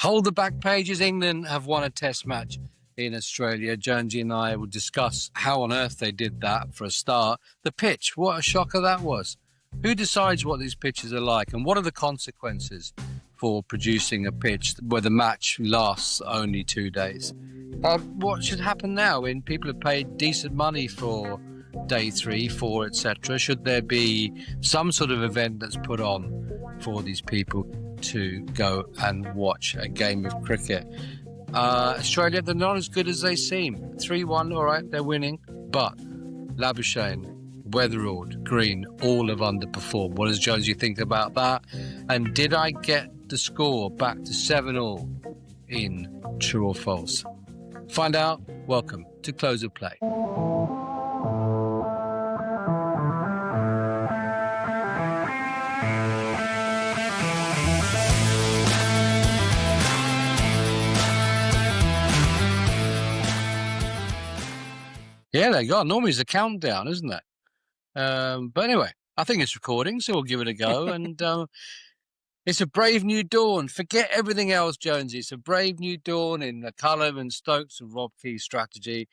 Hold the back pages. England have won a test match in Australia. Jonesy and I will discuss how on earth they did that for a start. The pitch, what a shocker that was. Who decides what these pitches are like, and what are the consequences for producing a pitch where the match lasts only 2 days? What should happen now when people have paid decent money for day 3, 4, etc.? Should there be some sort of event that's put on for these people to go and watch a game of cricket? Australia, they're not as good as they seem. 3-1, all right, they're winning, but Labuschagne, Weatherald, Green, all have underperformed. What does Jonesy think about that? And did I get the score back to 7-all in true or false? Find out. Welcome to Close of Play. Yeah, there you go. Normally it's a countdown, isn't it? But anyway, I think it's recording, so we'll give it a go. And it's a brave new dawn. Forget everything else, Jonesy. It's a brave new dawn in the Cullen and Stokes and Rob Key's strategy.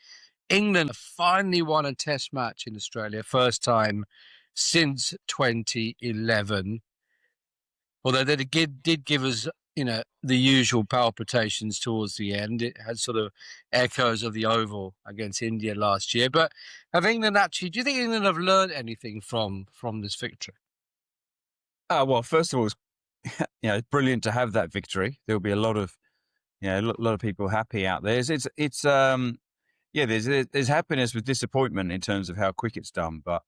England have finally won a test match in Australia, first time since 2011. Although they did give us, the usual palpitations towards the end. It had sort of echoes of the Oval against India last year. But do you think England have learned anything from this victory? Well, first of all, it's brilliant to have that victory. There'll be a lot of people happy out there. There's happiness with disappointment in terms of how quick it's done. But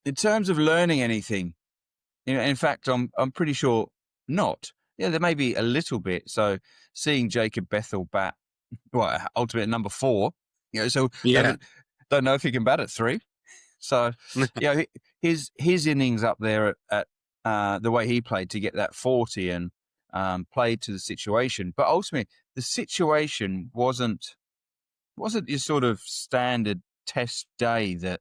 in terms of learning anything, in fact, I'm pretty sure not. Yeah, there may be a little bit. So seeing Jacob Bethell bat, ultimate number 4, don't know if he can bat at 3. So, his innings up there at the way he played to get that 40 and played to the situation. But ultimately, the situation wasn't your sort of standard test day that,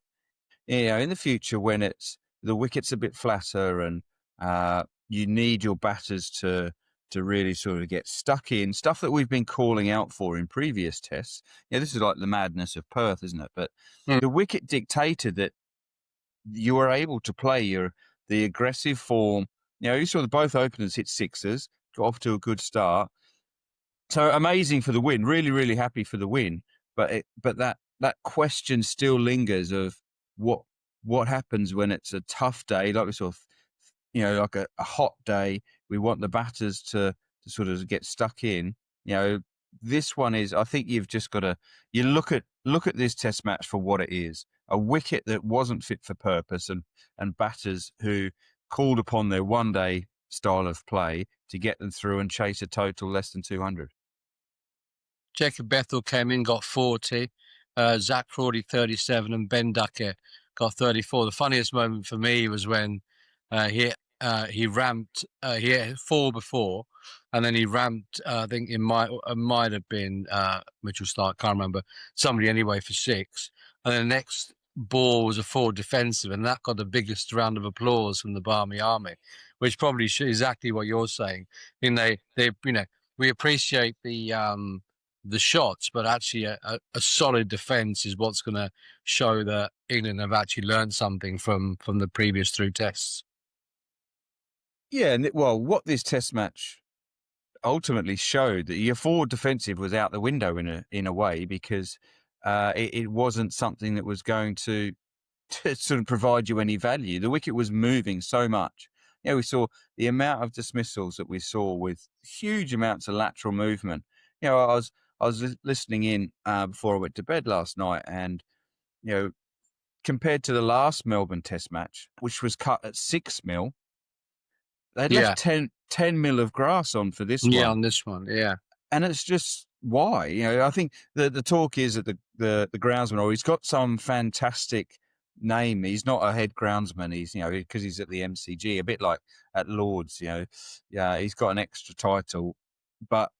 in the future when it's the wicket's a bit flatter and you need your batters to really sort of get stuck in, stuff that we've been calling out for in previous tests. This is like the madness of Perth, isn't it? But the wicket dictated that you were able to play the aggressive form. You saw both openers hit sixes, got off to a good start. So amazing for the win. Really, really happy for the win. But that question still lingers of what happens when it's a tough day, like we saw, like a hot day. We want the batters to sort of get stuck in. This one is, I think you've just got to, you look at this test match for what it is. A wicket that wasn't fit for purpose and batters who called upon their one-day style of play to get them through and chase a total less than 200. Jacob Bethell came in, got 40. Zach Crawley, 37, and Ben Ducker got 34. The funniest moment for me was when he ramped. He had 4 before, and then he ramped. I think it might have been Mitchell Stark. Can't remember. Somebody anyway for 6, and then the next ball was a 4 defensive, and that got the biggest round of applause from the Barmy Army, which probably is exactly what you're saying. We appreciate the shots, but actually a solid defence is what's going to show that England have actually learned something from the previous 3 tests. Yeah, well, what this test match ultimately showed, that your forward defensive was out the window in a way, because it wasn't something that was going to sort of provide you any value. The wicket was moving so much. We saw the amount of dismissals that we saw with huge amounts of lateral movement. I was listening in before I went to bed last night, and compared to the last Melbourne Test match, which was cut at 6 mil, they left 10 mil of grass on for this one. Yeah, on this one, yeah. And it's just why. I think the talk is that the groundsman, or he's got some fantastic name. He's not a head groundsman. He's because he's at the MCG, a bit like at Lord's. He's got an extra title, but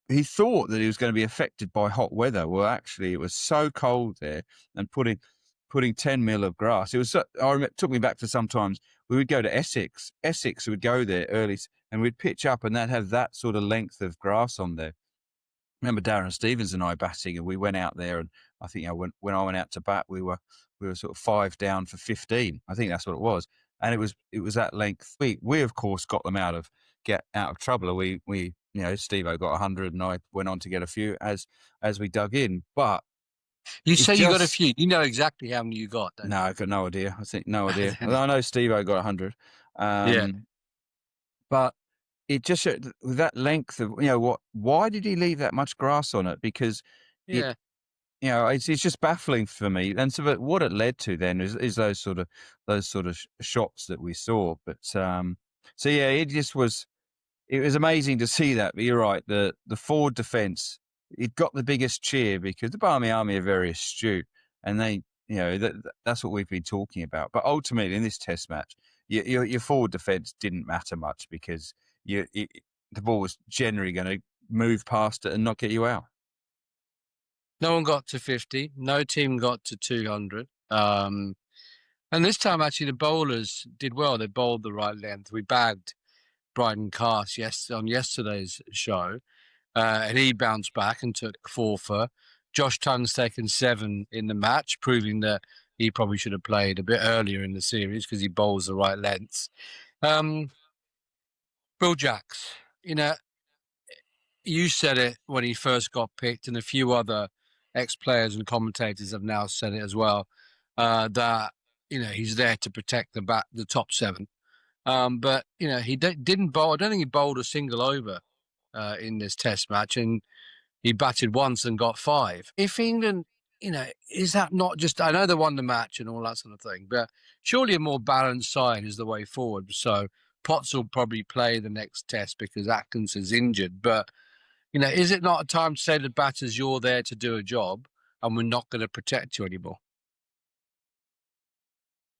he thought that he was going to be affected by hot weather. Well, actually, it was so cold there, and putting putting 10 mil of grass. It took me back to sometimes we would go to Essex. Essex would go there early and we'd pitch up and they'd have that sort of length of grass on there. I remember Darren Stevens and I batting, and we went out there, and I think when I went out to bat, we were sort of 5 down for 15. I think that's what it was, and it was that length. We of course got them out of trouble. Steve-O got 100, and I went on to get a few as we dug in. But you say you got a few. You know exactly how many you got. No, I've got no idea. I think no idea. I know Steve-O got 100. Yeah. But it just showed with that length of, why did he leave that much grass on it? Because it's just baffling for me. And so, but what it led to then is those sort of shots that we saw. But it was amazing to see that. But you're right, the forward defence, it got the biggest cheer because the Barmy Army are very astute, and they, that's what we've been talking about. But ultimately, in this Test match, your forward defence didn't matter much because the ball was generally going to move past it and not get you out. No one got to 50. No team got to 200. And this time, actually, the bowlers did well. They bowled the right length. We bagged Brighton Carse on yesterday's show, and he bounced back and took 4 for. Josh Tongue's taken 7 in the match, proving that he probably should have played a bit earlier in the series because he bowls the right lengths. Will Jacks, you said it when he first got picked, and a few other ex-players and commentators have now said it as well, that, he's there to protect the top 7. But, he didn't bowl. I don't think he bowled a single over in this Test match, and he batted once and got 5. If England, is that not just, I know they won the match and all that sort of thing, but surely a more balanced side is the way forward. So Potts will probably play the next Test because Atkins is injured. But, is it not a time to say to the batters, you're there to do a job and we're not going to protect you anymore?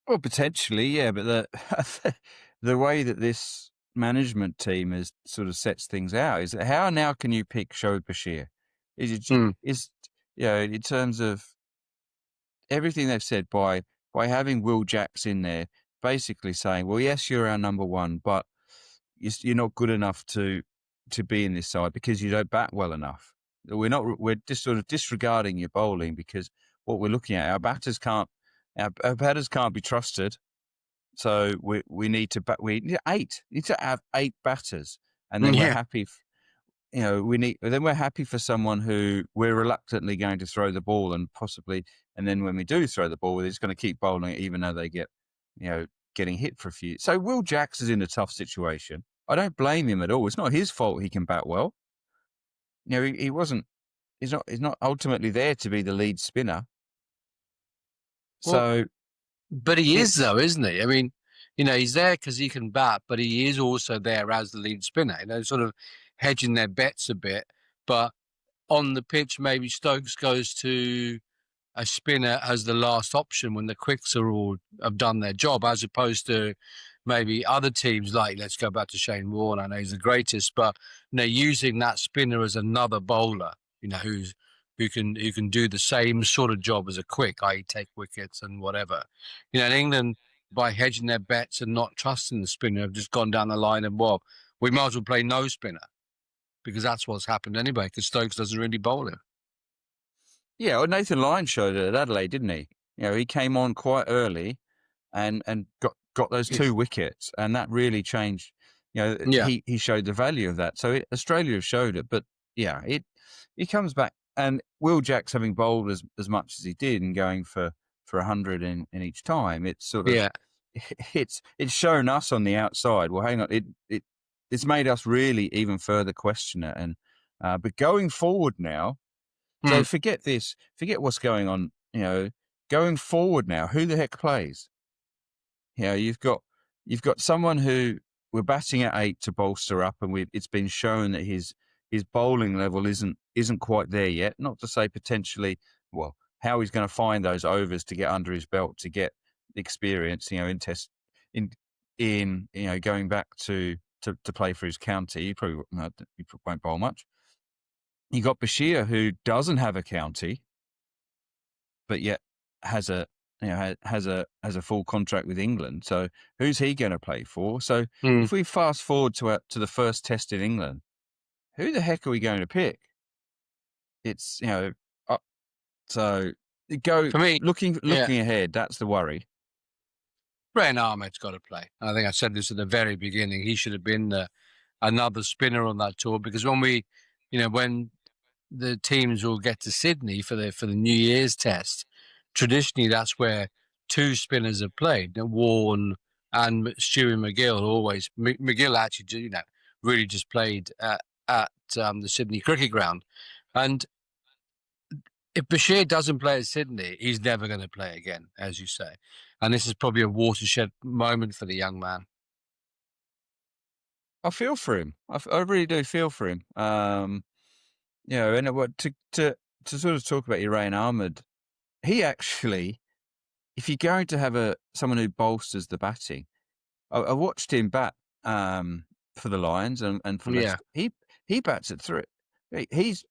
Well, potentially, yeah. But the way that this management team is sort of sets things out is that how now can you pick Shoaib Bashir? In terms of everything they've said by having Will Jacks in there, basically saying, well, yes, you're our number 1, but you're not good enough to be in this side because you don't bat well enough. We're just sort of disregarding your bowling because what we're looking at, our batters can't be trusted. So we need to we need 8. We need to have 8 batters, and then we're happy. We're happy for someone who we're reluctantly going to throw the ball and then when we do throw the ball, we're just going to keep bowling it even though they get, getting hit for a few. So Will Jacks is in a tough situation. I don't blame him at all. It's not his fault he can bat well. He's not ultimately there to be the lead spinner. But he is though, isn't he? I mean, he's there because he can bat, but he is also there as the lead spinner, sort of hedging their bets a bit. But on the pitch, maybe Stokes goes to a spinner as the last option when the quicks have done their job, as opposed to maybe other teams like, let's go back to Shane Warne. I know he's the greatest, but using that spinner as another bowler, who can do the same sort of job as a quick, i.e. take wickets and whatever. In England, by hedging their bets and not trusting the spinner, have just gone down the line and, well, we might as well play no spinner because that's what's happened anyway, because Stokes doesn't really bowl him. Yeah, well, Nathan Lyon showed it at Adelaide, didn't he? He came on quite early and got those 2 wickets, and that really changed. He showed the value of that. So Australia showed it, but yeah, it comes back. And Will Jacks having bowled as much as he did and going for 100 in each time, it's sort of it's shown us on the outside. Well, hang on, it's made us really even further question it. And but going forward now, so forget what's going on. Going forward now, who the heck plays? You've got someone who we're batting at 8 to bolster up, and it's been shown that his bowling level isn't quite there yet. Not to say potentially, well, how he's going to find those overs to get under his belt to get experience, in test in going back to play for his county. He probably won't bowl much. You got Bashir, who doesn't have a county, but yet has a has a full contract with England. So who's he going to play for? So Mm. if we fast forward to the first test in England, who the heck are we going to pick? It's so go For me, looking ahead. That's the worry. Geraint Ahmed's got to play. I think I said this at the very beginning. He should have been another spinner on that tour, because when when the teams will get to Sydney for the New Year's test, traditionally that's where two spinners have played. Warne and Stewie McGill always. McGill actually, really just played at the Sydney Cricket Ground, and if Bashir doesn't play at Sydney, he's never going to play again, as you say. And this is probably a watershed moment for the young man. I feel for him. I really do feel for him. And to sort of talk about Geraint Ahmed, he actually, if you're going to have someone who bolsters the batting, I watched him bat for the Lions and for Leicester. He bats at three. He's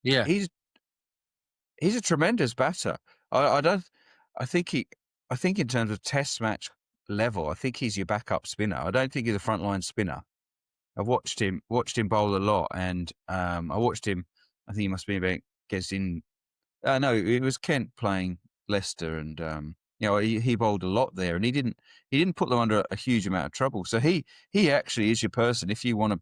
a tremendous batter. I think in terms of Test match level, I think he's your backup spinner. I don't think he's a frontline spinner. I've watched him bowl a lot, and I watched him. I think he must be about guessing. No, it was Kent playing Leicester, and he bowled a lot there, and he didn't put them under a huge amount of trouble. So he actually is your person if you want to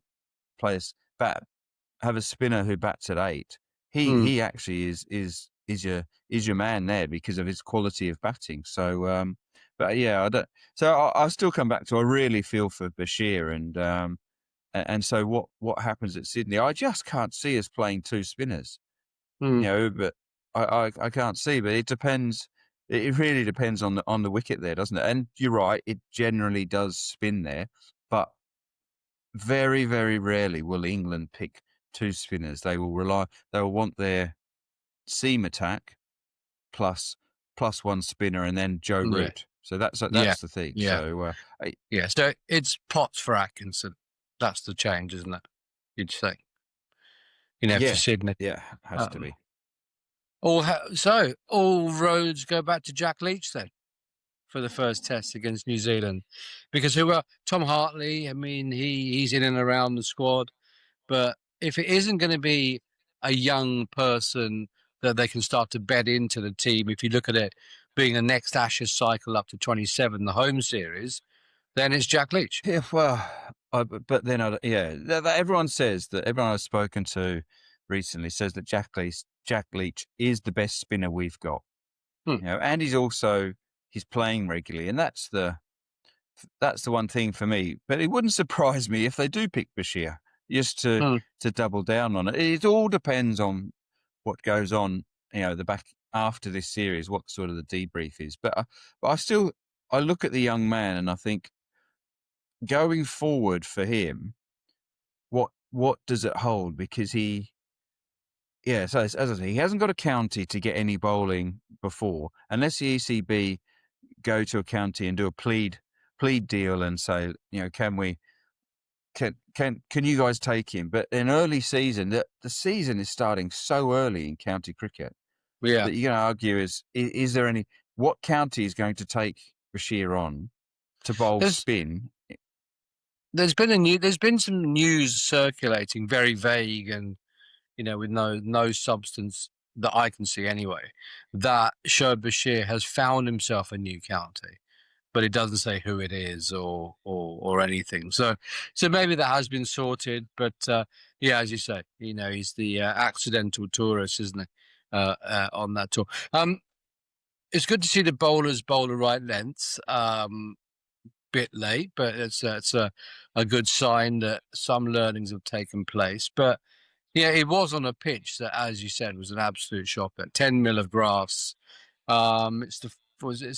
play have a spinner who bats at 8. He actually is your man there because of his quality of batting. So, but yeah, I don't. So I'll still come back to. I really feel for Bashir, and so what happens at Sydney? I just can't see us playing two spinners. But I can't see. But it depends. It really depends on the wicket there, doesn't it? And you're right. It generally does spin there, but very, very rarely will England pick two spinners. They will want their seam attack plus one spinner and then Joe Root. So that's the thing. Yeah. So So it's Potts for Atkinson. That's the change, isn't it? You'd say. For Sydney. Yeah, has to be. All roads go back to Jack Leach then for the first test against New Zealand, because Tom Hartley, I mean, he's in and around the squad, but if it isn't going to be a young person that they can start to bed into the team, if you look at it being the next Ashes cycle up to 27, the home series, then it's Jack Leach. Yeah, well, but then everyone says that. Everyone I've spoken to recently says that Jack Leach is the best spinner we've got. And he's playing regularly, and that's the one thing for me. But it wouldn't surprise me if they do pick Bashir just to double down on it. It all depends on what goes on, the back after this series, what sort of the debrief is. But I look at the young man and I think, going forward for him, what does it hold? Because so as I say, he hasn't got a county to get any bowling before, unless the ECB go to a county and do a plead deal and say, can you guys take him? But in early season, the season is starting so early in county cricket that you're going to argue is there what county is going to take Bashir on to bowl spin? There's been some news circulating, very vague and with no substance that I can see anyway, that Shoaib Bashir has found himself a new county, but it doesn't say who it is or anything. So maybe that has been sorted. But as you say, he's the accidental tourist, isn't he, on that tour? It's good to see the bowlers bowl the right lengths. Bit late, but it's a good sign that some learnings have taken place. But it was on a pitch that, as you said, was an absolute shocker. 10 mil of grass. It's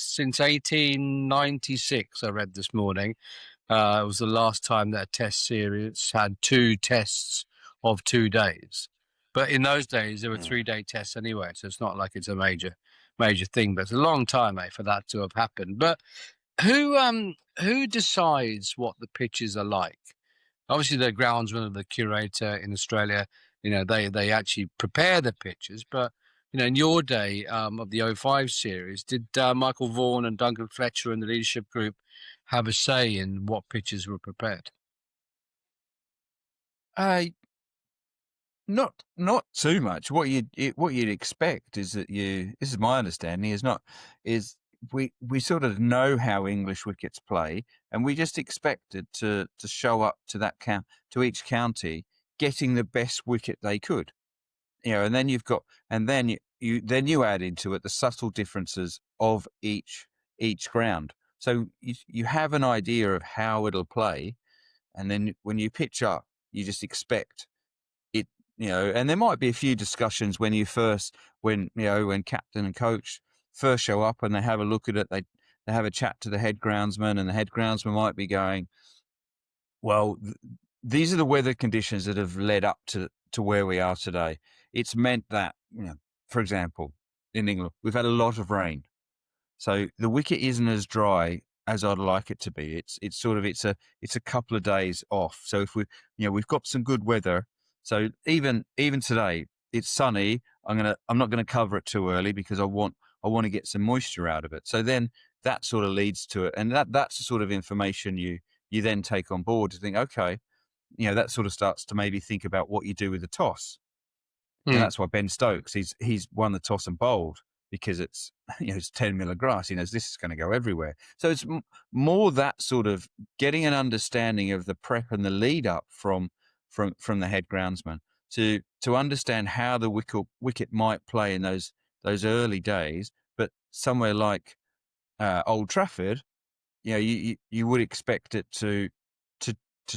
since 1896. I read this morning. It was the last time that a test series had 2 tests of 2 days. But in those days, there were 3-day tests anyway, so it's not like it's a major thing. But it's a long time, for that to have happened. But who decides what the pitches are like? Obviously, the groundsman or the curator in Australia, they actually prepare the pitches. But in your day of the '05 series, did Michael Vaughan and Duncan Fletcher and the leadership group have a say in what pitches were prepared? Uh, not too much. What you'd expect is that this is my understanding, is we sort of know how English wickets play, and we just expected to show up to that to each county getting the best wicket they could. And then you add into it the subtle differences of each ground. So you have an idea of how it'll play, and then when you pitch up, you just expect it. And there might be a few discussions when captain and coach first show up and they have a look at it. They have a chat to the head groundsman, and the head groundsman might be going, well, these are the weather conditions that have led up to where we are today. It's meant that, for example, in England, we've had a lot of rain. So the wicket isn't as dry as I'd like it to be. It's a couple of days off. So if we've got some good weather. So even today, it's sunny. I'm not gonna cover it too early because I want to get some moisture out of it. So then that sort of leads to it, and that's the sort of information you then take on board to think, okay, that sort of starts to maybe think about what you do with the toss. And that's why Ben Stokes, he's won the toss and bowled, because it's 10 mil of grass. He knows this is going to go everywhere. So it's more that sort of getting an understanding of the prep and the lead up from the head groundsman to understand how the wicket might play in those early days. But somewhere like Old Trafford, you would expect it to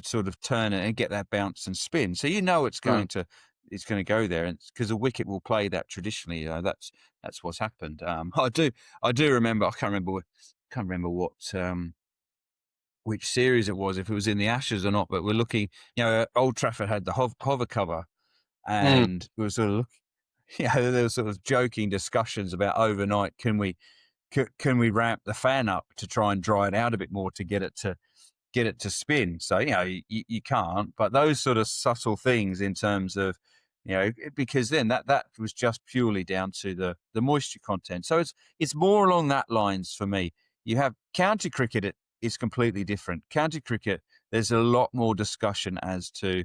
sort of turn it and get that bounce and spin. So it's going to go there, and because the wicket will play that traditionally. That's what's happened. I do remember. I can't remember what which series it was, if it was in the Ashes or not. But we're looking. Old Trafford had the hover cover, and we were sort of there were sort of joking discussions about overnight. Can we ramp the fan up to try and dry it out a bit more to get it to spin? So you can't, but those sort of subtle things in terms of because then that was just purely down to the moisture content. So it's more along that lines for me. You have county cricket, it is completely different. County cricket, there's a lot more discussion as to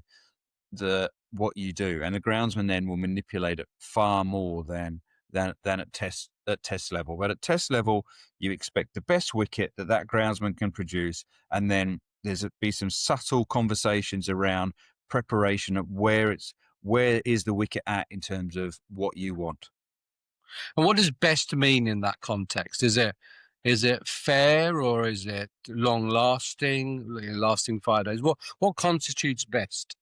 what you do, and the groundsman then will manipulate it far more than at test level. But at test level, you expect the best wicket that groundsman can produce, and then be some subtle conversations around preparation of where is the wicket at in terms of what you want. And what does best mean in that context? Is it fair, or is it long lasting 5 days? What constitutes best?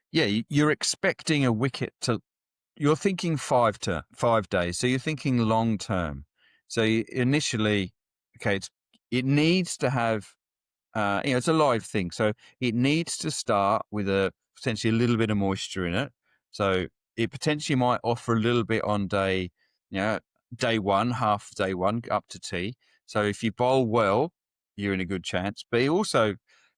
Yeah, you're expecting a wicket you're thinking 5 days, so you're thinking long term. So initially, okay, it needs to have, it's a live thing, so it needs to start with potentially a little bit of moisture in it. So it potentially might offer a little bit on day one, half day one, up to tea. So if you bowl well, you're in a good chance. But also,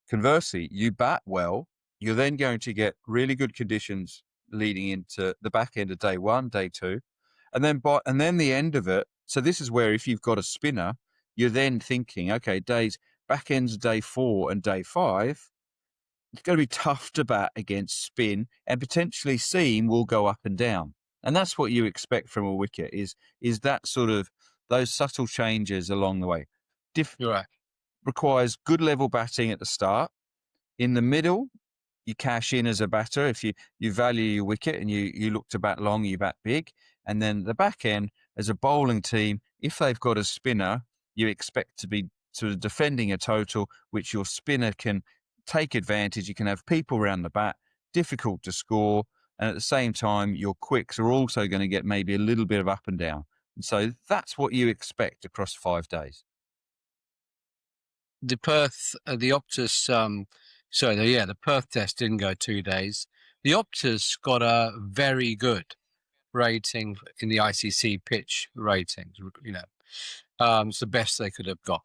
conversely, you bat well, you're then going to get really good conditions leading into the back end of day one, day two, and then the end of it. So this is where, if you've got a spinner, you're then thinking, okay, back ends of day 4 and day 5, it's going to be tough to bat against spin, and potentially seam will go up and down. And that's what you expect from a wicket is that sort of those subtle changes along the way. You're right. Requires good level batting at the start. In the middle, you cash in as a batter. If you value your wicket and you look to bat long, you bat big. And then the back end, as a bowling team, if they've got a spinner, you expect to be sort of defending a total, which your spinner can take advantage. You can have people around the bat, difficult to score. And at the same time, your quicks are also going to get maybe a little bit of up and down. And so that's what you expect across 5 days. The Perth, the Optus, the Perth test didn't go 2 days. The Optus got a very good rating in the ICC pitch ratings. It's the best they could have got.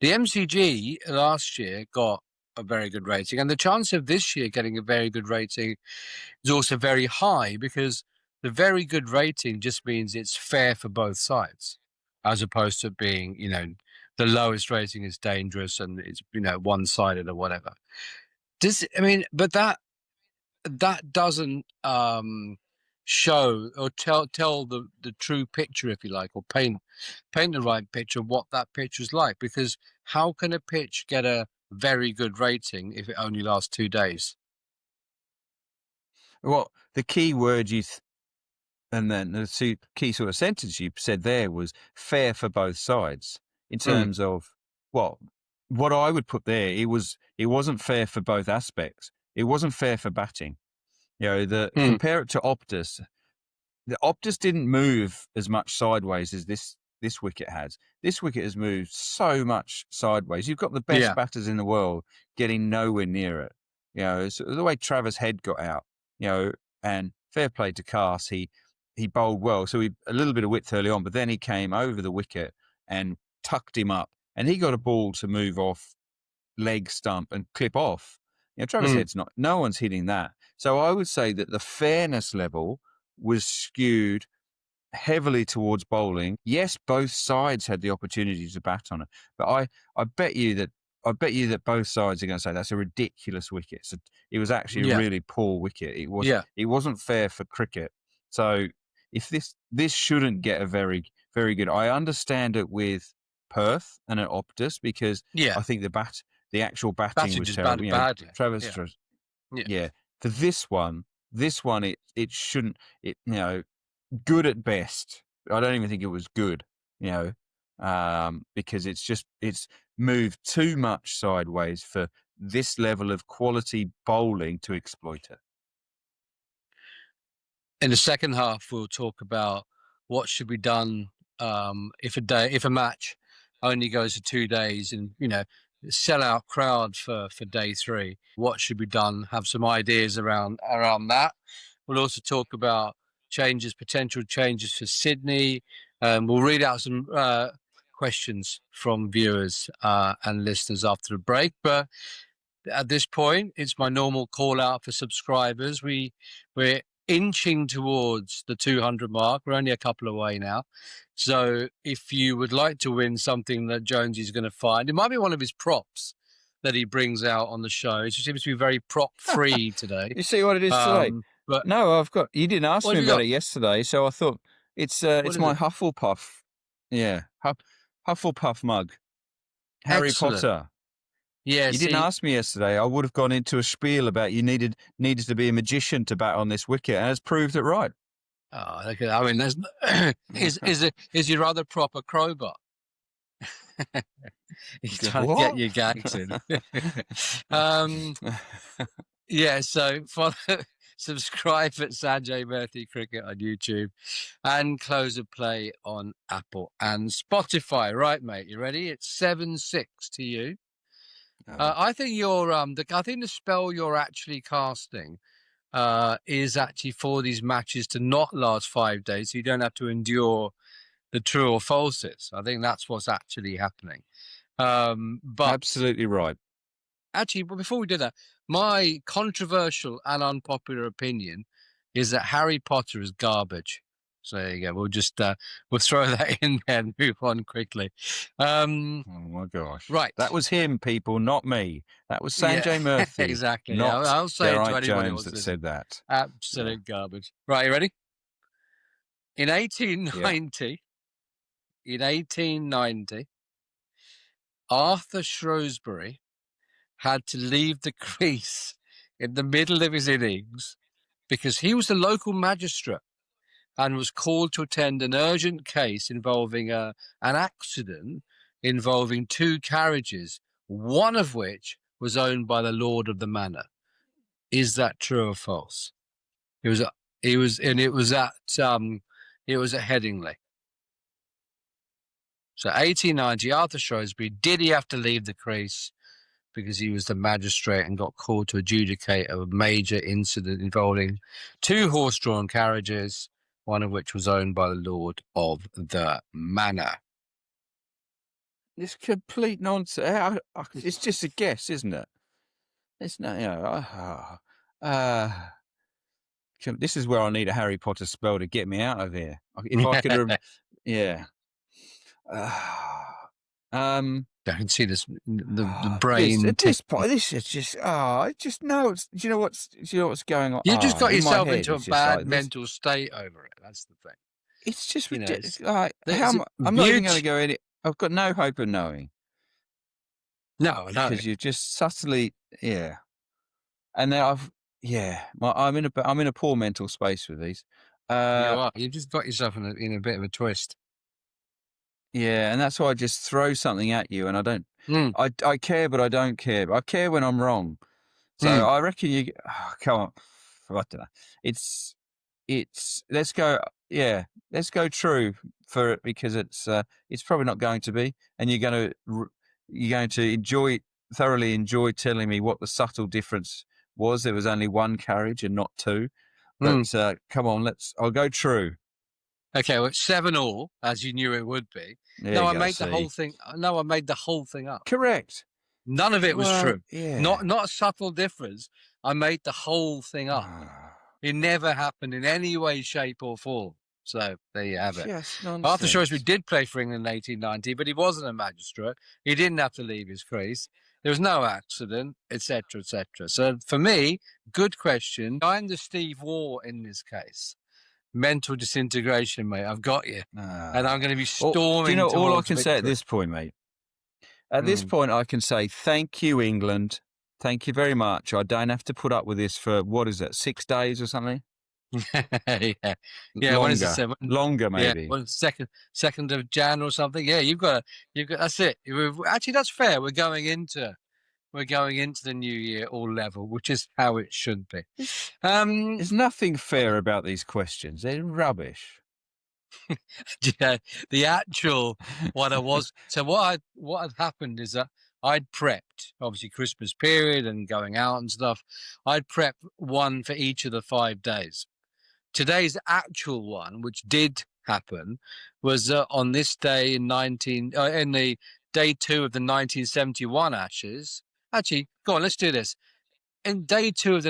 The MCG last year got a very good rating, and the chance of this year getting a very good rating is also very high, because the very good rating just means it's fair for both sides, as opposed to being, the lowest rating is dangerous and it's, one-sided or whatever. But that doesn't show or tell the true picture, if you like, or paint the right picture of what that pitch was like. Because how can a pitch get a very good rating if it only lasts 2 days? Well, the key word and then the key sort of sentence you said there was fair for both sides in terms of what I would put there. It wasn't fair for both aspects. It wasn't fair for batting. Compare it to Optus. The Optus didn't move as much sideways as this wicket has. This wicket has moved so much sideways. You've got the best batters in the world getting nowhere near it. So the way Travis Head got out, and fair play to Carse, he bowled well. So a little bit of width early on, but then he came over the wicket and tucked him up, and he got a ball to move off leg stump and clip off. Travis Head's no one's hitting that. So I would say that the fairness level was skewed heavily towards bowling. Yes, both sides had the opportunity to bat on it, but I bet you that both sides are going to say that's a ridiculous wicket. So it was actually a really poor wicket. It wasn't fair for cricket. So if this shouldn't get a very, very good. I understand it with Perth and at Optus because I think the actual batting was terrible. Badly. Travis, For this one it shouldn't. Good at best. I don't even think it was good. Because it's moved too much sideways for this level of quality bowling to exploit it. In the second half, we'll talk about what should be done if a match only goes for 2 days and sell-out crowd for day 3. What should be done? Have some ideas around that. We'll also talk about potential changes for Sydney. We'll read out some questions from viewers and listeners after the break. But at this point, it's my normal call out for subscribers. We're inching towards the 200 mark. We're only a couple away now. So if you would like to win something that Jonesy's going to find, it might be one of his props that he brings out on the show. It seems to be very prop-free today. You see what it is today? But no, you didn't ask me about it yesterday, so I thought it's my Hufflepuff. Yeah, Hufflepuff mug. Harry Potter. Yeah, you didn't ask me yesterday. I would have gone into a spiel about you needed to be a magician to bat on this wicket, and has proved it right. Oh, look at that. I mean, is your other prop a crowbar? He's trying to get your gags in. So subscribe at Sanjay Murthy Cricket on YouTube and Close of Play on Apple and Spotify. Right, mate, you ready? It's 7-6 to you. I think the spell you're actually casting is actually for these matches to not last 5 days, so you don't have to endure the true or falses. I think that's what's actually happening. But absolutely right. Actually, but before we do that, my controversial and unpopular opinion is that Harry Potter is garbage. So there you go. We'll just we'll throw that in there and move on quickly. Oh my gosh! Right, that was him, people, not me. That was Sanjay Murthy. Exactly. Not I'll say Geraint it to anybody Jones that said that. Absolute garbage. Right, you ready? In 1890, Arthur Shrewsbury had to leave the crease in the middle of his innings because he was the local magistrate and was called to attend an urgent case involving an accident involving 2 carriages, one of which was owned by the lord of the manor. Is that true or false? It was at Headingley. So 1890, Arthur Shrewsbury, did he have to leave the crease because he was the magistrate and got called to adjudicate a major incident involving 2 horse-drawn carriages, one of which was owned by the lord of the manor? It's complete nonsense. It's just a guess, isn't it? It's no, This is where I need a Harry Potter spell to get me out of here. If I could, yeah. Don't see the brain. At this point, this is just. I just know. Do you know what's going on? You just got in my yourself head, into a it's just bad like mental state over it. That's the thing. It's just You know, ridiculous. there's a I'm not even beauty- going to go in it. I've got no hope of knowing No, because you're just subtly, yeah. And now I'm in a poor mental space with these. you are. You just got yourself in a bit of a twist. Yeah, and that's why I just throw something at you, and I don't. Mm. I care, but I don't care. I care when I'm wrong. So I reckon you. Oh, come on, I don't know. It's. Let's go. Yeah, let's go true for it because it's probably not going to be, and you're going to thoroughly enjoy telling me what the subtle difference was. There was only one carriage and not two. But come on, I'll go true. Okay, well, it's 7-all, as you knew it would be. I made the whole thing. No, I made the whole thing up. Correct. None of it was true. Yeah. Not a subtle difference. I made the whole thing up. It never happened in any way, shape, or form. So there you have it. Yes, Arthur Shrewsbury did play for England in 1890, but he wasn't a magistrate. He didn't have to leave his crease. There was no accident, etc., etc. So for me, good question. I'm the Steve Waugh in this case. Mental disintegration, mate. I've got you. And I'm going to be storming. Do you know all I can victory. say at this point, mate? At this point, I can say thank you, England. Thank you very much. I don't have to put up with this for, 6 days or something? Yeah. Longer. When is it? Longer, maybe. Yeah, well, 2nd of Jan or something. Yeah, you've got. That's it. Actually, that's fair. We're going into the new year all level, which is how it should be. There's nothing fair about these questions. They're rubbish. Yeah, the actual what I was. So what had happened is that I'd prepped, obviously Christmas period and going out and stuff. I'd prepped one for each of the 5 days. Today's actual one, which did happen, was on this day in the day 2 of the 1971 Ashes. Actually, go on, let's do this. In day 2 of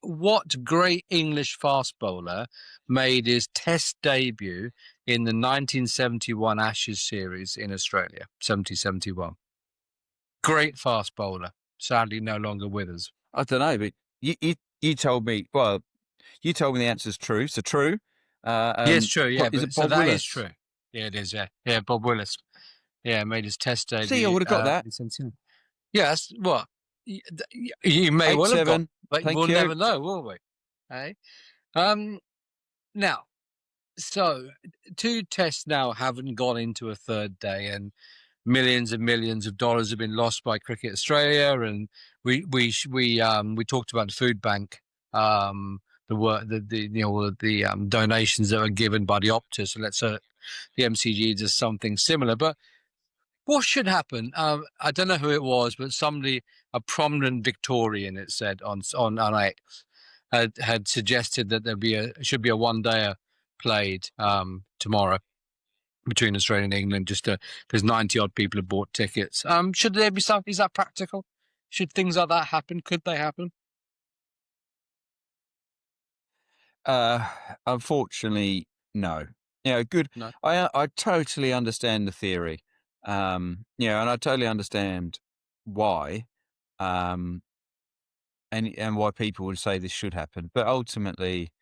what great English fast bowler made his Test debut in the 1971 Ashes series in Australia, 70-71? Great fast bowler, sadly no longer with us. I don't know, but you told me. Well, you told me the answer's true. So true. Yes, true. Yeah, is it so Bob that Willis? is true. Yeah, it is. Yeah, Bob Willis. Yeah, made his Test debut. See, I would have got that. Yes, what you may well have got, but we'll never know, will we? Hey, now, so 2 tests now haven't gone into a third day, and millions and millions of dollars have been lost by Cricket Australia, and we talked about the food bank, the donations that were given by the Optus, and let's say the MCG does something similar, but. What should happen? I don't know who it was, but a prominent Victorian, it said on X, had suggested that should be a one-dayer played tomorrow between Australia and England, just because 90-odd people have bought tickets. Should there be something? Is that practical? Should things like that happen? Could they happen? Unfortunately, no. Good. No. I totally understand the theory. And I totally understand why, and why people would say this should happen. But ultimately,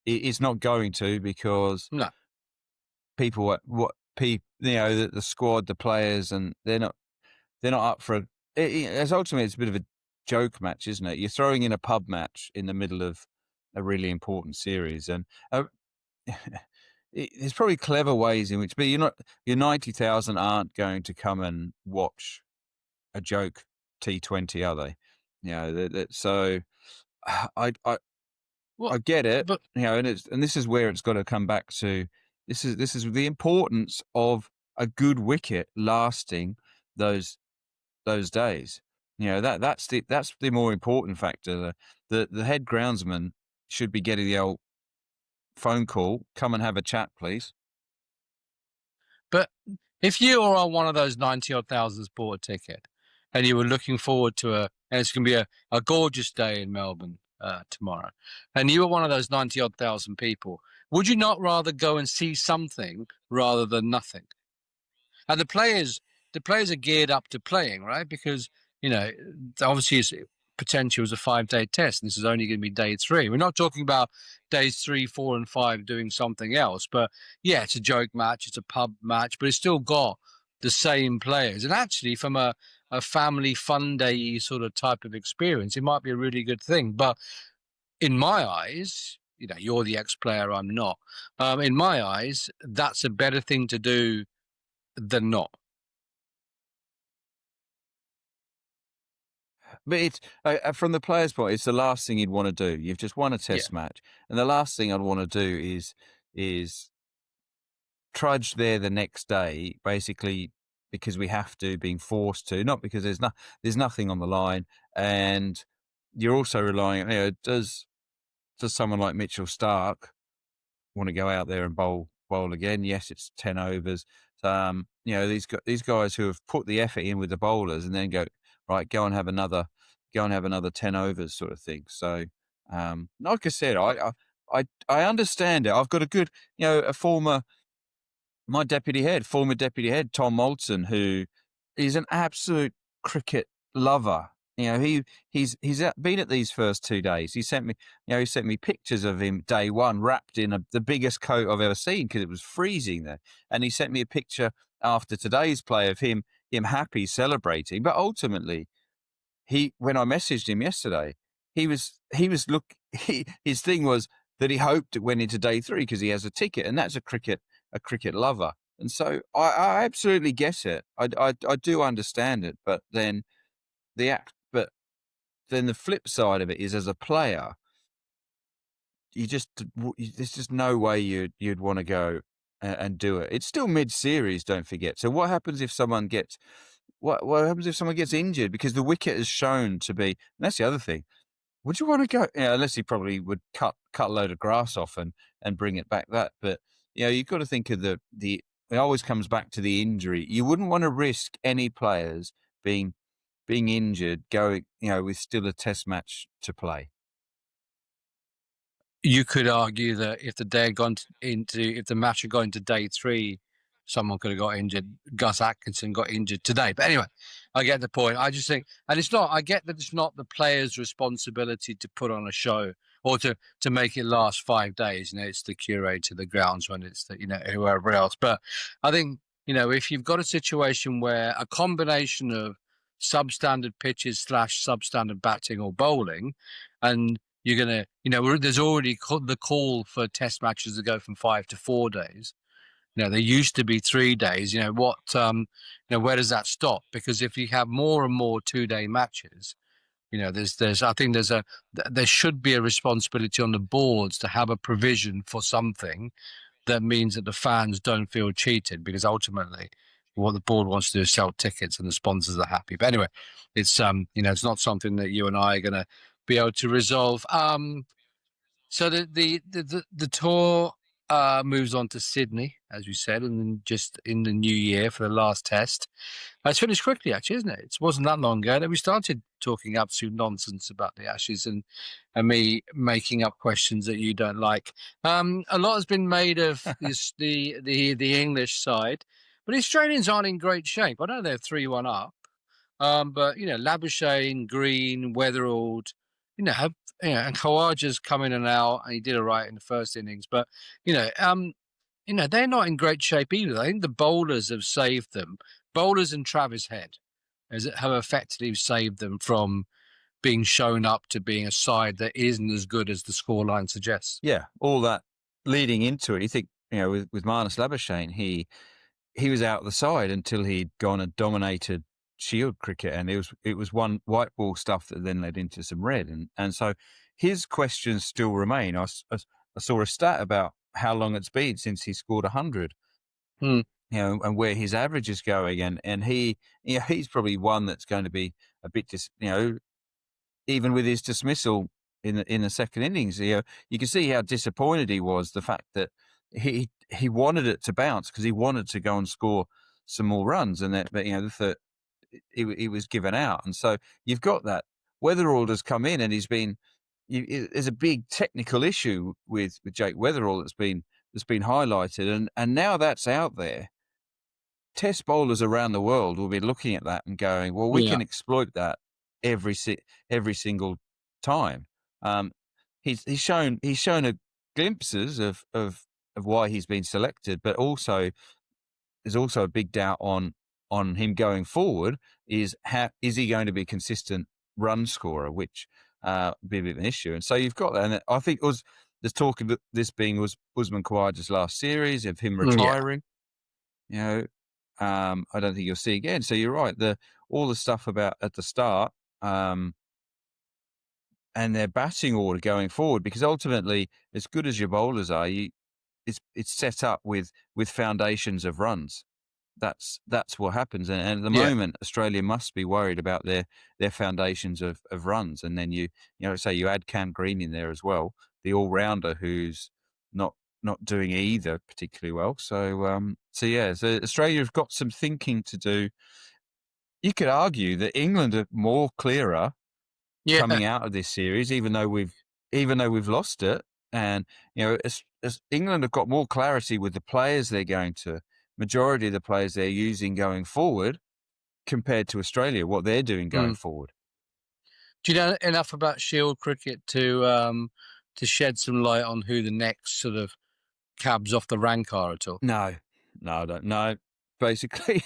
it's not going to, because people, the squad, the players, and they're not up for it. Ultimately, it's a bit of a joke match, isn't it? You're throwing in a pub match in the middle of a really important series, and. There's probably clever ways in which, but your 90,000 aren't going to come and watch a joke T20, are they? So I get it, but, and this is where it's got to come back to. This is the importance of a good wicket lasting those days. That's the more important factor. The head groundsman should be getting the old phone call, come and have a chat, please. But if you are on one of those 90-odd thousands bought a ticket, and you were looking forward to and it's going to be a gorgeous day in Melbourne, tomorrow, and you were one of those 90-odd thousand people, would you not rather go and see something rather than nothing? And the players are geared up to playing, right? Because, obviously it's potential is a 5-day test, and this is only going to be day 3. We're not talking about days 3, 4, and 5 doing something else. But yeah, it's a joke match, it's a pub match, but it's still got the same players. And actually, from a family fun day sort of type of experience, it might be a really good thing. But in my eyes, you're the ex-player, I'm not. In my eyes, that's a better thing to do than not. But it's from the player's point, it's the last thing you'd want to do. You've just won a test match, and the last thing I'd want to do is trudge there the next day, basically because we have to, being forced to, not because there's nothing on the line, and you're also relying. Does someone like Mitchell Starc want to go out there and bowl again? Yes, it's 10 overs. These guys who have put the effort in with the bowlers and then go, right, go and have another 10 overs sort of thing. So, like I said, I understand it. I've got a good, former deputy head, Tom Moulton, who is an absolute cricket lover. He's been at these first 2 days. He sent me pictures of him day 1 wrapped in the biggest coat I've ever seen because it was freezing there. And he sent me a picture after today's play of him happy celebrating. But ultimately, when I messaged him yesterday, his thing was that he hoped it went into day 3 because he has a ticket, and that's a cricket lover. And so I absolutely get it. I do understand it, but then the flip side of it is, as a player, there's just no way you'd want to go and do it. It's still mid-series, don't forget. So what happens if someone gets injured? Because the wicket is shown to be, and that's the other thing. Would you want to go? Unless he probably would cut a load of grass off and bring it back. But you've got to think of it always comes back to the injury. You wouldn't want to risk any players being injured, going, with still a test match to play. You could argue that if the match had gone to day 3, someone could have got injured. Gus Atkinson got injured today. But anyway, I get the point. I just think, and I get that it's not the player's responsibility to put on a show or to make it last 5 days. It's the curator, the groundsman, it's the, whoever else. But I think, if you've got a situation where a combination of substandard pitches / substandard batting or bowling, and you're going to, there's already the call for test matches to go from 5 to 4 days. There used to be 3 days. Where does that stop? Because if you have more and more 2-day matches, there should be a responsibility on the boards to have a provision for something that means that the fans don't feel cheated, because ultimately what the board wants to do is sell tickets and the sponsors are happy. But anyway, it's it's not something that you and I are going to be able to resolve. So the tour moves on to Sydney, as we said, and then just in the new year for the last test. It's finished quickly, actually, isn't it? It wasn't that long ago that we started talking absolute nonsense about the Ashes and me making up questions that you don't like. A lot has been made of the English side, but the Australians aren't in great shape. I know they're 3-1 up, but Labuschagne, Green, Weatherald, have and Khawaja's come in and out, and he did all right in the first innings, but they're not in great shape either. I think the bowlers have saved them. Bowlers and Travis Head have effectively saved them from being shown up to being a side that isn't as good as the scoreline suggests. Yeah, all that leading into it. You think, with Marnus Labuschagne, he was out of the side until he'd gone and dominated Shield cricket, and it was one white ball stuff that then led into some red, and so his questions still remain. I saw a stat about how long it's been since he scored 100. And where his average is going, and he's probably one that's going to be a bit even with his dismissal in the second innings, you can see how disappointed he was. The fact that he wanted it to bounce because he wanted to go and score some more runs, and that, but he was given out, and so you've got that. Weatherald has come in and he's been there's a big technical issue with Jake Weatherall that's been highlighted, and now that's out there. Test bowlers around the world will be looking at that and going, well, we Yeah. can exploit that every single time. He's shown glimpses of why he's been selected, but also there's also a big doubt on him going forward. Is he going to be a consistent run scorer, which be a bit of an issue. And so you've got that. And I think there's talk of this being Usman Khawaja's last series, of him retiring. You know, I don't think you'll see again. So you're right. All the stuff about at the start, and their batting order going forward, because ultimately, as good as your bowlers are, it's set up with foundations of runs. That's what happens. And at the moment, Australia must be worried about their foundations of runs. And then you say you add Cam Green in there as well, the all rounder who's not doing either particularly well. So so Australia's got some thinking to do. You could argue that England are more clearer coming out of this series, even though we've lost it. And as England have got more clarity with the players they're going to, majority of the players they're using going forward, compared to Australia, what they're doing going forward. Do you know enough about Shield cricket to shed some light on who the next sort of cabs off the rank are at all? No, I don't know. Basically,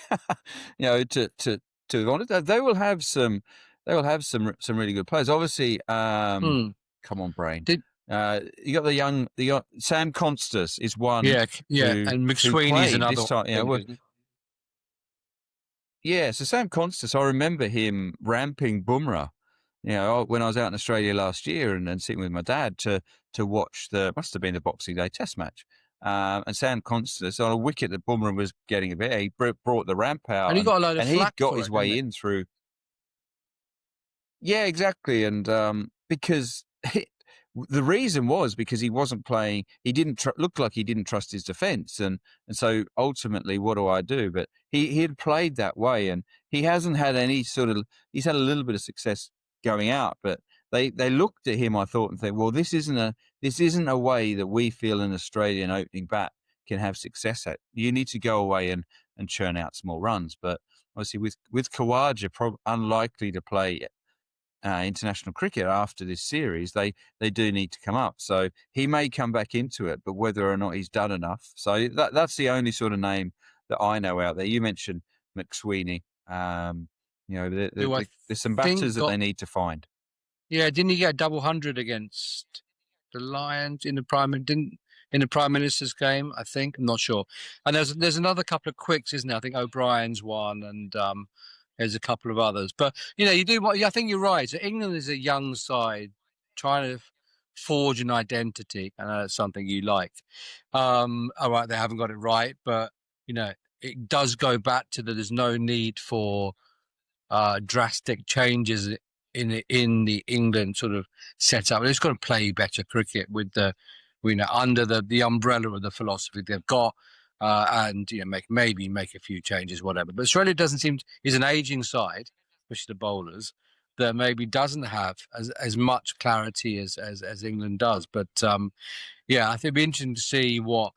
to be honest, they will have some really good players. Obviously, come on, brain. You got the young Sam Constas is one. Yeah, and McSweeney's another this time. So Sam Constas, I remember him ramping Bumrah. When I was out in Australia last year and sitting with my dad to watch must have been the Boxing Day Test match. And Sam Constas on a wicket that Bumrah was getting a bit. He brought the ramp out, and he got a load of flack he got his way in through. Yeah, exactly, and because the reason was because he wasn't playing. He didn't look like he didn't trust his defence, and so ultimately, what do I do? But he had played that way, and he hasn't had any sort of. He's had a little bit of success going out, but they looked at him, I thought, and think, well, this isn't a way that we feel an Australian opening bat can have success at. You need to go away and churn out small runs. But obviously, with Khawaja unlikely to play international cricket after this series, they do need to come up. So he may come back into it, but whether or not he's done enough. So that's the only sort of name that I know out there. You mentioned McSweeney. There's some batters that they need to find. Yeah, didn't he get a double 100 against the Lions in the Prime Minister's game? I think, I'm not sure. And there's another couple of quicks, isn't there? I think O'Brien's one, and there's a couple of others. But I think you're right. So England is a young side trying to forge an identity, and that's something you like. All right, they haven't got it right, but it does go back to that. There's no need for drastic changes in the England sort of setup. It's got to play better cricket with under the umbrella of the philosophy they've got, and maybe make a few changes, whatever. But Australia is an aging side, especially the bowlers, that maybe doesn't have as much clarity as England does. But I think it'd be interesting to see what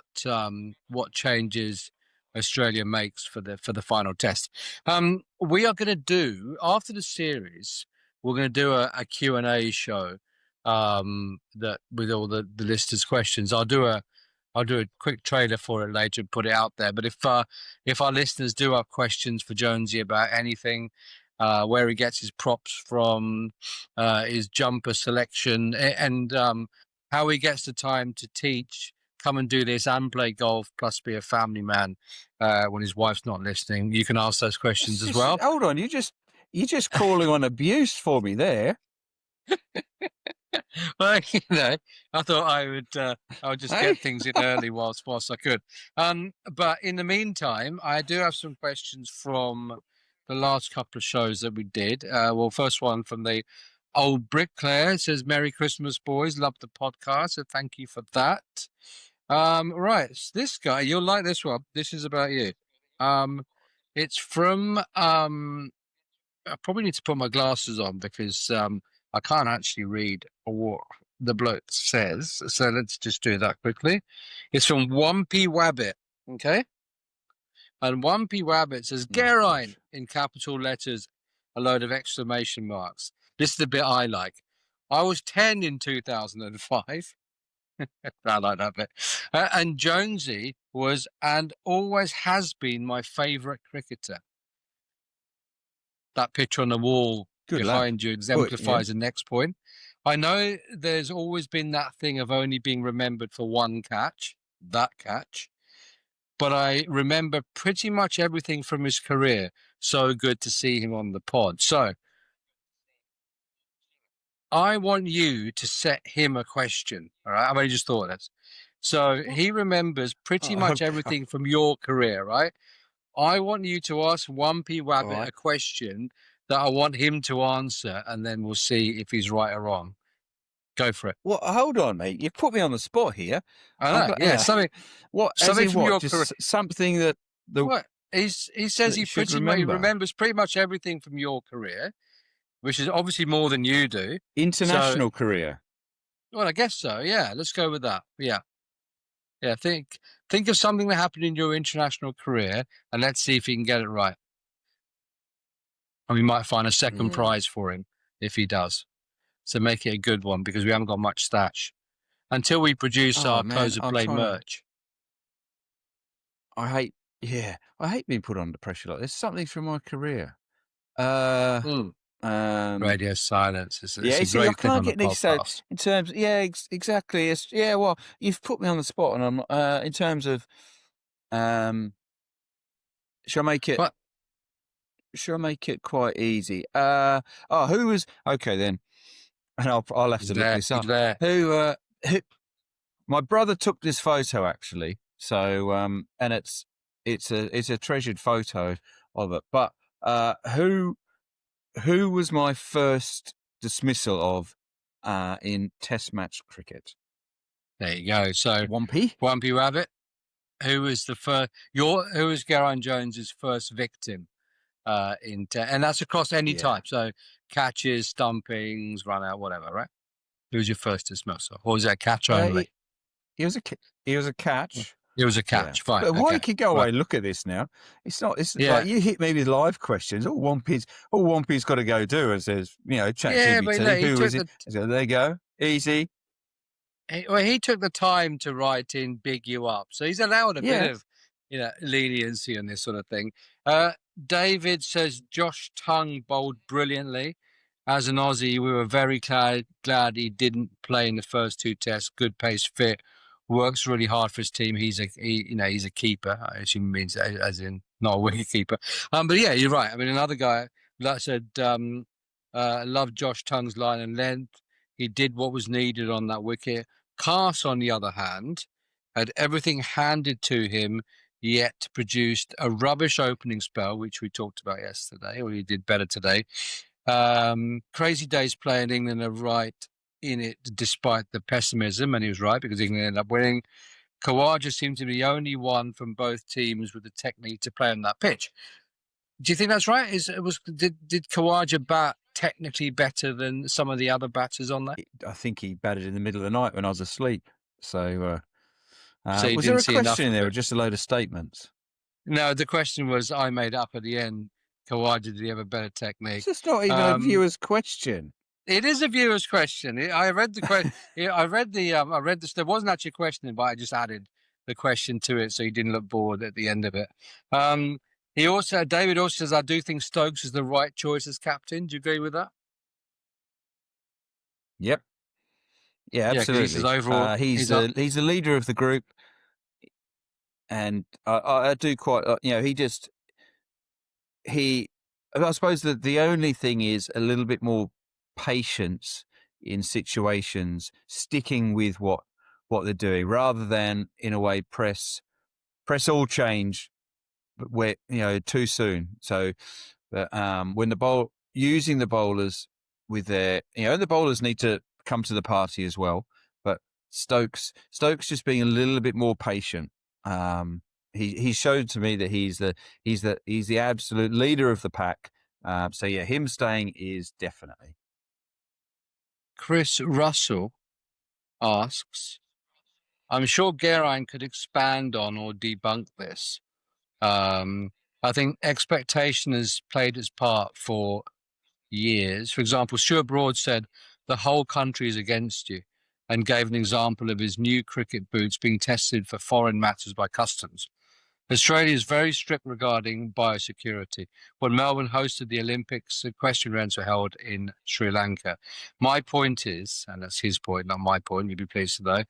changes Australia makes for the final test. We are going to do, after the series, we're going to do a Q&A show that with all the listeners' questions. I'll do a quick trailer for it later and put it out there. But if our listeners do have questions for Jonesy about anything, where he gets his props from, his jumper selection, and how he gets the time to teach, come and do this and play golf, plus be a family man when his wife's not listening, you can ask those questions as well. Hold on, you're just calling on abuse for me there. Well, I thought I would just get things in early whilst I could. But in the meantime, I do have some questions from the last couple of shows that we did. First one from the old bricklayer. It says, "Merry Christmas, boys. Love the podcast. So thank you for that." Right. So this guy, you'll like this one. This is about you. It's from, I probably need to put my glasses on because I can't actually read what the bloke says, so let's just do that quickly. It's from 1p Wabbit, okay? And 1p Wabbit says Oh, Geraint gosh. in capital letters, a load of exclamation marks. This is the bit I like. I was 10 in 2005. I like that bit. And Jonesy was and always has been my favourite cricketer. That picture on the wall Good lad. behind you Good, yeah. exemplifies the next point. I know there's always been that thing of only being remembered for one catch, that catch, but I remember pretty much everything from his career. So good to see him on the pod. So I want you to set him a question. All right. I've only just thought of this. So he remembers pretty Oh, much God. everything from your career, right? I want you to ask 1p All Wabbit right. a question that I want him to answer, and then we'll see if he's right or wrong. Go for it. Well, hold on, mate. You've put me on the spot here. I know, yeah, something What? As something in from what? your career. Just something that What? He says that he you should pretty much remember. remembers pretty much everything from your career, which is obviously more than you do. International career. Well, I guess so. Yeah, let's go with that. Yeah, yeah. Think of something that happened in your international career, and let's see if he can get it right. And we might find a second prize for him if he does. So make it a good one because we haven't got much stash until we produce our close of play merch. I hate being put under pressure like this. Something from my career. Radio silence. It's Yeah, a see, I great thing can't on the get these. So podcast. in terms, exactly. Well, you've put me on the spot, and I'm in terms of, shall I make it? What? Shall I make it quite easy? Who was okay then? And I'll have to look this up. Who? My brother took this photo actually. So and it's a treasured photo of it. But who was my first dismissal of in Test match cricket? There you go. So 1p Wabbit. Who was the first? Who was Geraint Jones's first victim? And that's across any type. So catches, stumpings, run out, whatever, right? Who was your first dismissal? Or was that catch only? He was a catch. It was a catch. Fine. But why Okay. you can go away Right. and look at this now? It's not. It's Yeah. like you hit me with live questions. All 1p's got to go do it says, chat Yeah, but GBT. look, Who is it? So there you go. Easy. He took the time to write in big you up. So he's allowed a bit of, leniency on this sort of thing. David says Josh Tongue bowled brilliantly. As an Aussie, we were very glad he didn't play in the first two tests. Good pace, fit, works really hard for his team. He's a keeper. I assume means as in not a wicket keeper. But yeah, you're right. I mean, another guy that said loved Josh Tongue's line and length. He did what was needed on that wicket. Carse, on the other hand, had everything handed to him, yet produced a rubbish opening spell, which we talked about yesterday, or he did better today. Crazy days playing England are right in it despite the pessimism, and he was right because England ended up winning. Khawaja seemed to be the only one from both teams with the technique to play on that pitch. Do you think that's right? Did Khawaja bat technically better than some of the other batters on there? I think he batted in the middle of the night when I was asleep. So, So was there a question in there or just a load of statements? No, the question was I made up at the end. Khawaja, did he have a better technique? It's not even a viewer's question. It is a viewer's question. I read the question. There wasn't actually a question, but I just added the question to it so he didn't look bored at the end of it. David also says, I do think Stokes is the right choice as captain. Do you agree with that? Yep. Yeah, absolutely. He says overall, he's the leader of the group, and I do quite. I suppose that the only thing is a little bit more patience in situations, sticking with what they're doing, rather than in a way press all change, but where too soon. So, when using the bowlers with their the bowlers need to come to the party as well. But Stokes just being a little bit more patient. He showed to me that he's the absolute leader of the pack. So yeah, him staying is definitely. Chris Russell asks, I'm sure Geraint could expand on or debunk this. I think expectation has played its part for years. For example, Stuart Broad said the whole country is against you and gave an example of his new cricket boots being tested for foreign matters by customs. Australia is very strict regarding biosecurity. When Melbourne hosted the Olympics, equestrian events were held in Sri Lanka. My point is, and that's his point, not my point, you'd be pleased to know,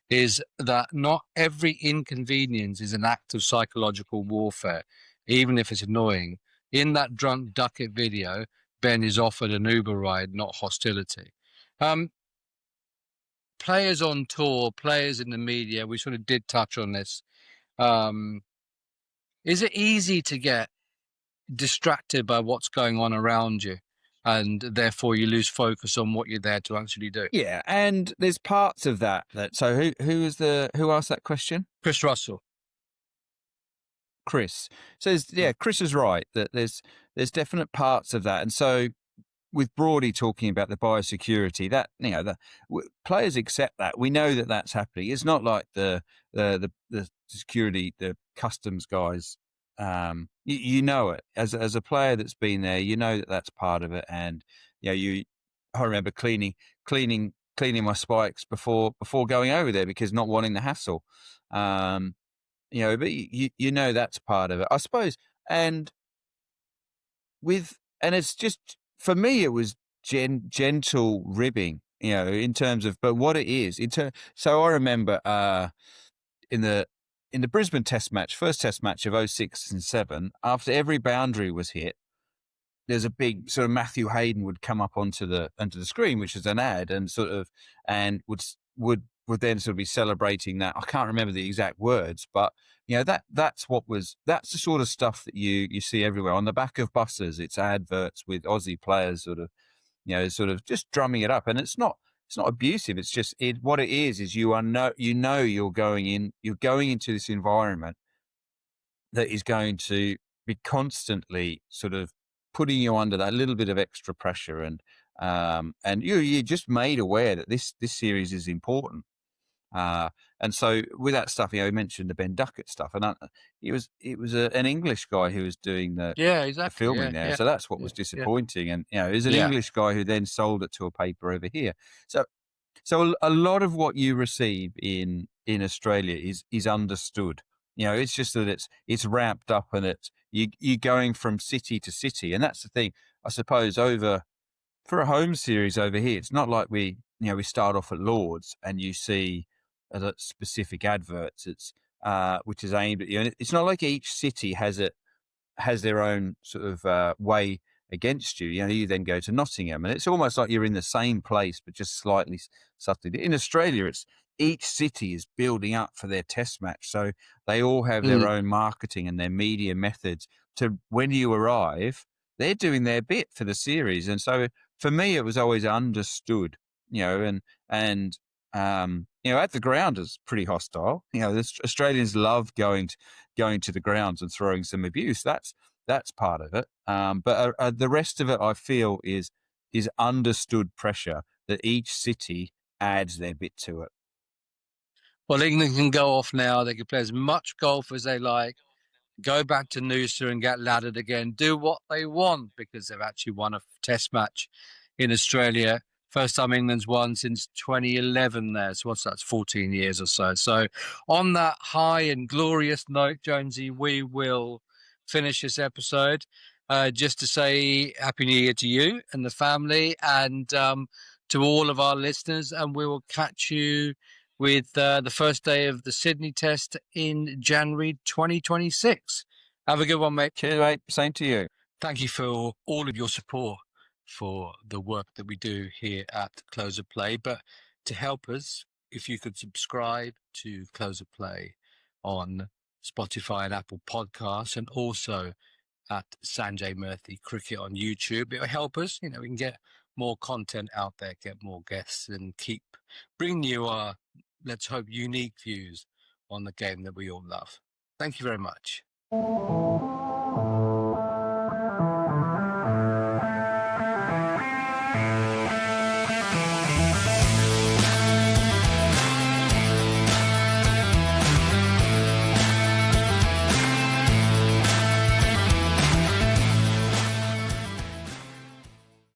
is that not every inconvenience is an act of psychological warfare, even if it's annoying. In that drunk ducket video, Ben is offered an Uber ride, not hostility. Players on tour, players in the media, we sort of did touch on this. Is it easy to get distracted by what's going on around you, and therefore you lose focus on what you're there to actually do? Yeah, and there's parts of that. So who asked that question? Chris Russell. Chris says, yeah, Chris is right that there's definite parts of that, and so with Broady talking about the biosecurity, that players accept that. We know that that's happening. It's not like the security, the customs guys. You know it as a player that's been there. You know that that's part of it, and I remember cleaning my spikes before going over there because not wanting the hassle. But you know that's part of it, I suppose. And it's just, for me, it was gentle ribbing, in terms of, but what it is. So I remember in the Brisbane Test match, first Test match of 06 and 07, after every boundary was hit, there's a big sort of Matthew Hayden would come up onto the screen, which is an ad, and would then sort of be celebrating that. I can't remember the exact words, but that's the sort of stuff that you see everywhere on the back of buses. It's adverts with Aussie players sort of just drumming it up, and it's not abusive. It's just what it is you're going into this environment that is going to be constantly sort of putting you under that little bit of extra pressure, and you're just made aware that this series is important. And so with that stuff, you mentioned the Ben Duckett stuff, and it was an English guy who was doing the filming there. Yeah. So that's what was disappointing. Yeah. And it was an English guy who then sold it to a paper over here. So a lot of what you receive in Australia is understood. It's just that it's ramped up, and you're going from city to city, and that's the thing. I suppose for a home series over here, it's not like we start off at Lords and you see specific adverts. It's which is aimed at you, and it's not like each city has their own sort of way against you. You then go to Nottingham, and it's almost like you're in the same place, but just slightly subtly. In Australia, it's each city is building up for their test match, so they all have their own marketing and their media methods. To when you arrive, they're doing their bit for the series, and so for me, it was always understood. And at the ground is pretty hostile. The Australians love going to the grounds and throwing some abuse. That's part of it. But the rest of it, I feel, is understood pressure that each city adds their bit to it. Well, England can go off now. They can play as much golf as they like, go back to Noosa and get laddered again, do what they want, because they've actually won a test match in Australia. First time England's won since 2011 there. So what's that? It's 14 years or so. So on that high and glorious note, Jonesy, we will finish this episode. Just to say Happy New Year to you and the family, and to all of our listeners. And we will catch you with the first day of the Sydney Test in January 2026. Have a good one, mate. Cheers, mate. Same to you. Thank you for all of your support for the work that we do here at Close of Play. But to help us, if you could subscribe to Close of Play on Spotify and Apple Podcasts, and also at Sanjay Murthy Cricket on YouTube, it'll help us. We can get more content out there, get more guests, and keep bringing you our, let's hope, unique views on the game that we all love. Thank you very much.